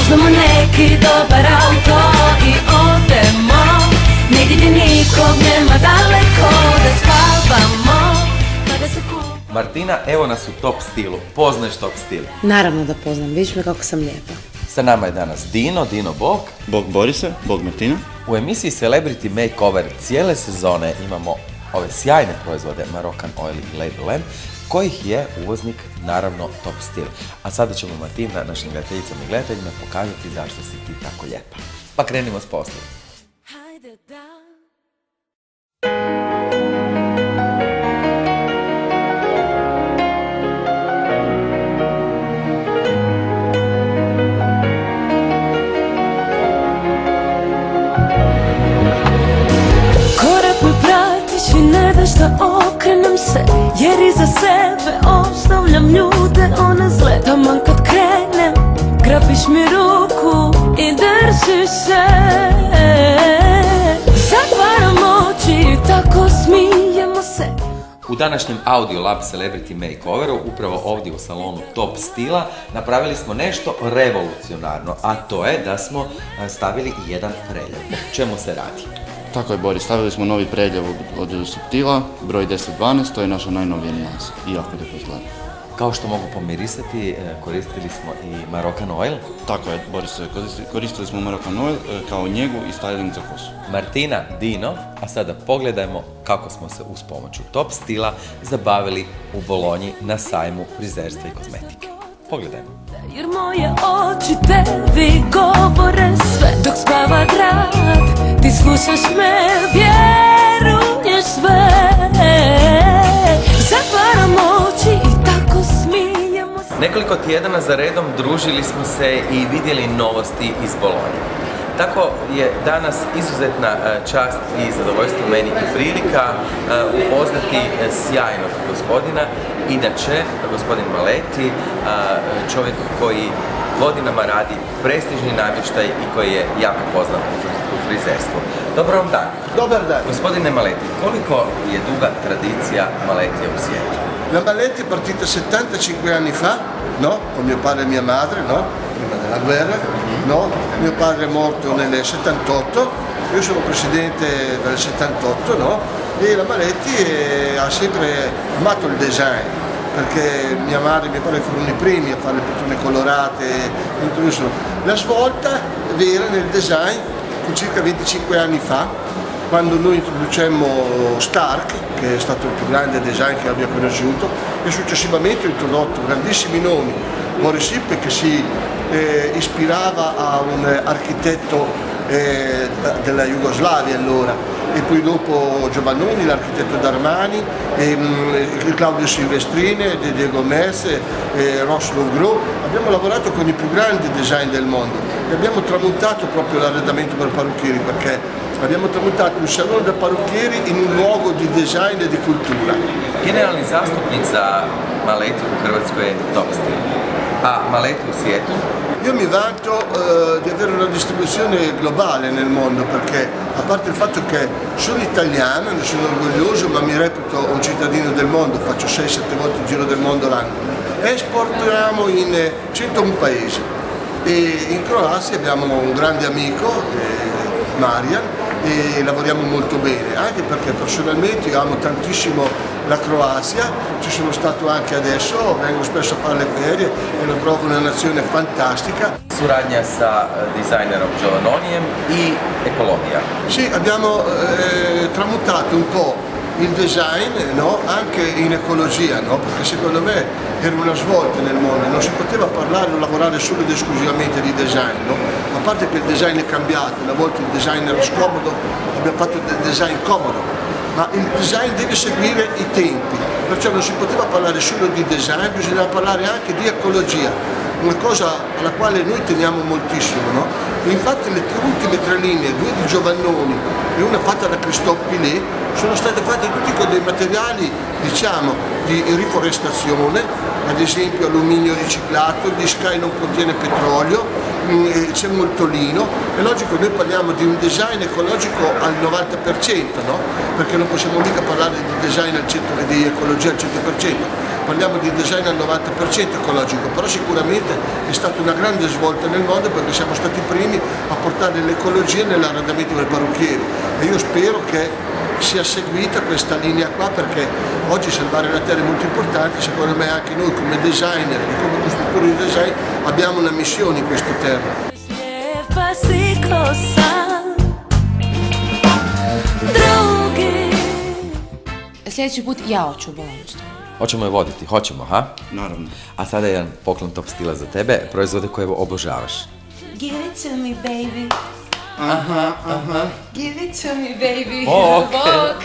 Uzmemo neki dobar auto i odemo negdje gdje nikog nema daleko, da spavamo kada se kupa. Martina, evo nas u Top stilu. Poznaješ Top stil? Naravno da poznam, vidiš me kako sam lijepa. Sa nama je danas Dino Bog. Bog Borise, Bog Martina. U emisiji Celebrity Makeover cijele sezone imamo ove sjajne proizvode Moroccan Oil i Label M, kojih je uvoznik naravno Top stil. A sada ćemo Martina, našim gledateljicama i gledateljima, pokazati zašto si ti tako lijepa. Pa krenimo s poslom. Hajde da. Korak me pratiš i ne daš da okrenem se, jer iza sebe ostavljam ljude one zle. Taman kad krenem, grabiš mi ruku i držiš se. Zatvaram oči i tako smijemo se. U današnjem Audio Lab Celebrity Makeoveru, upravo ovdje u salonu Top stila, napravili smo nešto revolucionarno, a to je da smo stavili jedan preljev. O čemu se radi? Tako je, Boris, stavili smo novi predljev od Subtila, broj 1012, to je naša najnovija nijansa i jako lijepo izgleda. Kao što mogu pomirisati, koristili smo i Moroccan Oil. Tako je, Boris, koristili smo Moroccan Oil kao njegu i styling za kosu. Martina, Dino, a sada pogledajmo kako smo se uz pomoću Top stila zabavili u Bolonji na sajmu frizerstva i kozmetike. Pogledajmo. Jer moje oči tebi govore sve, dok spava grad, ti slušaš me, vjeruješ sve. Zatvaram oči i tako smijemo se. Nekoliko tjedana za redom družili smo se i vidjeli novosti iz Bolonje. Tako je danas izuzetna čast i zadovoljstvo meni i prilika upoznati sjajnog gospodina. Inače, gospodin Maleti, čovjek koji godinama radi prestižni namještaj i koji je jako poznat u frizerstvu. Dobar vam dan. Dobar dan. Gospodine Maleti, koliko je duga tradicija Maletija u svijetu? La Maletti è partita 75 anni fa, no? Con mio padre e mia madre, no? Prima della guerra, no? Mio padre è morto nel 78, io sono presidente del 78, no? E la Maletti ha sempre amato il design, perché mia madre e mio padre furono i primi a fare le pitture colorate. La svolta vera nel design fu circa 25 anni fa, quando noi introducemmo Stark, che è stato il più grande design che abbia conosciuto, e successivamente ho introdotto grandissimi nomi, Boris Ippe che si ispirava a un architetto della Jugoslavia allora, e poi dopo Giovannoni, l'architetto d'Armani, Claudio Silvestrini, Diego Merz, Ross Longros. Abbiamo lavorato con i più grandi design del mondo e abbiamo tramutato proprio l'arredamento per parrucchieri, perché abbiamo tramutato un salone da parrucchieri in un luogo di design e di cultura. Generalni zastupnik za Maletu u Hrvatskoj je Top stil, a Maletu u svijetu? Io mi vanto di avere una distribuzione globale nel mondo, perché a parte il fatto che sono italiano, ne sono orgoglioso, ma mi reputo un cittadino del mondo, faccio 6-7 volte il giro del mondo l'anno. Esportiamo in 101 paesi e in Croazia abbiamo un grande amico, Marian, e lavoriamo molto bene, anche perché personalmente io amo tantissimo la Croazia, ci sono stato anche adesso, vengo spesso a fare le ferie e lo trovo una nazione fantastica. Suradnja sa dizajnerom Giovannonijem i ekologija. Sì, abbiamo tramutato un po' il design, no? Anche in ecologia, no? Perché secondo me era una svolta nel mondo, non si poteva parlare o lavorare solo ed esclusivamente di design, no? A parte che il design è cambiato, una volta il design era scomodo, abbiamo fatto del design comodo. ma il design deve seguire i tempi, perciò non si poteva parlare solo di design, bisognava parlare anche di ecologia, una cosa alla quale noi teniamo moltissimo, no? E infatti le ultime 3 linee, 2 di Giovannoni e una fatta da Christophe Pillet, sono state fatte tutti con dei materiali, diciamo, di riforestazione, ad esempio alluminio riciclato, il Sky non contiene petrolio, c'è molto lino. È logico, noi parliamo di un design ecologico al 90%, no? Perché non possiamo mica parlare di design e di ecologia al 100%, parliamo di design al 90% ecologico, però sicuramente è stata una grande svolta nel mondo perché siamo stati i primi a portare l'ecologia nell'arredamento dei parrucchieri e io spero che sia seguita questa linea qua, perché oggi salvare la terra è molto importante. Secondo me anche noi come designer e come costruttori di design abbiamo una missione in questa terra. Śpiewa si kosa drugi. Sljedeći put ja hoću Bolonju. Hoćemo je voditi, hoćemo, ha? Naravno. A sada jedan poklon Top stila za tebe, proizvode koje obožavaš. Give it to me baby. Aha. Give it to me baby. O, okej. Bok.